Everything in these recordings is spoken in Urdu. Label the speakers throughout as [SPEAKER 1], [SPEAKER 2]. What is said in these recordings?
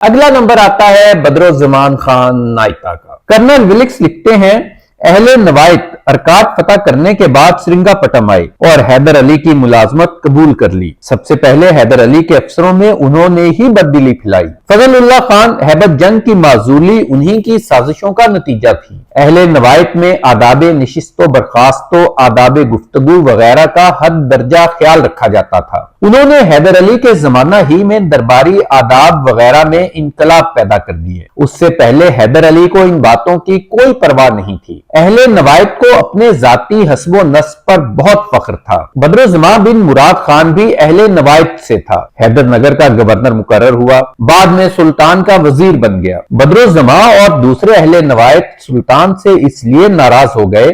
[SPEAKER 1] اگلا نمبر آتا ہے بدرالزمان خان نائتا کا۔ کرنل ولکس لکھتے ہیں اہل نوائت ارکات فتح کرنے کے بعد سرنگا پٹم آئے اور حیدر علی کی ملازمت قبول کر لی۔ سب سے پہلے حیدر علی کے افسروں میں انہوں نے ہی بددلی پھیلائی۔ فضل اللہ خان ہیبت جنگ کی معزولی انہی کی سازشوں کا نتیجہ تھی۔ اہل نوائت میں آداب نشست و برخاست و آداب گفتگو وغیرہ کا حد درجہ خیال رکھا جاتا تھا۔ انہوں نے حیدر علی کے زمانہ ہی میں درباری آداب وغیرہ میں انقلاب پیدا کر دیے۔ اس سے پہلے حیدر علی کو ان باتوں کی کوئی پرواہ نہیں تھی۔ اہل نوائت کو اپنے ذاتی حسب و نسب پر بہت فخر تھا۔ بدرالزمان بن مراد خان بھی اہل نوائت سے تھا۔ حیدر نگر کا گورنر مقرر ہوا، بعد میں سلطان کا وزیر بن گیا۔ بدرالزمان اور دوسرے اہل نوائت سلطان سے اس لیے ناراض ہو گئے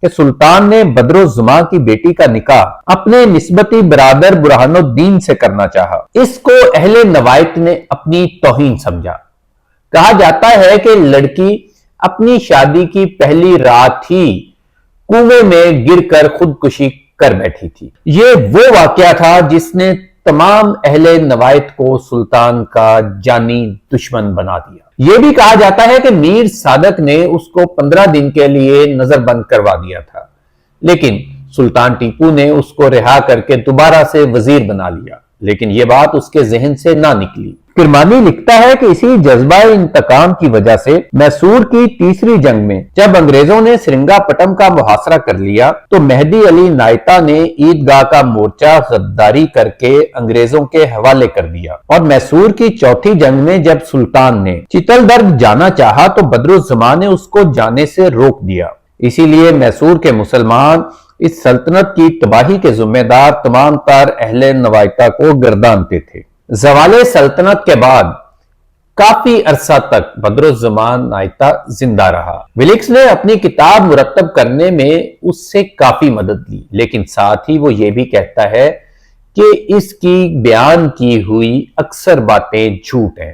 [SPEAKER 1] کہ سلطان نے بدرالزمان کی بیٹی کا نکاح اپنے نسبتی برادر برہان الدین سے کرنا چاہا۔ اس کو اہل نوائت نے اپنی توہین سمجھا۔ کہا جاتا ہے کہ لڑکی اپنی شادی کی پہلی رات ہی کنویں میں گر کر خودکشی کر بیٹھی تھی۔ یہ وہ واقعہ تھا جس نے تمام اہل نوائت کو سلطان کا جانی دشمن بنا دیا۔ یہ بھی کہا جاتا ہے کہ میر صادق نے اس کو 15 دن کے لیے نظر بند کروا دیا تھا، لیکن سلطان ٹیپو نے اس کو رہا کر کے دوبارہ سے وزیر بنا لیا، لیکن یہ بات اس کے ذہن سے نہ نکلی۔ کرمانی لکھتا ہے کہ اسی جذبہ انتقام کی وجہ سے میسور کی تیسری جنگ میں جب انگریزوں نے سرنگا پٹم کا محاصرہ کر لیا تو مہدی علی نائتا نے عیدگاہ کا مورچہ غداری کر کے انگریزوں کے حوالے کر دیا، اور میسور کی چوتھی جنگ میں جب سلطان نے چتل درگ جانا چاہا تو بدرالزمان نے اس کو جانے سے روک دیا۔ اسی لیے میسور کے مسلمان اس سلطنت کی تباہی کے ذمہ دار تمام تر اہل نوائتا کو گردانتے تھے۔ زوال سلطنت کے بعد کافی عرصہ تک بدرالزمان نائتا زندہ رہا۔ ولکس نے اپنی کتاب مرتب کرنے میں اس سے کافی مدد لی، لیکن ساتھ ہی وہ یہ بھی کہتا ہے کہ اس کی بیان کی ہوئی اکثر باتیں جھوٹ ہیں۔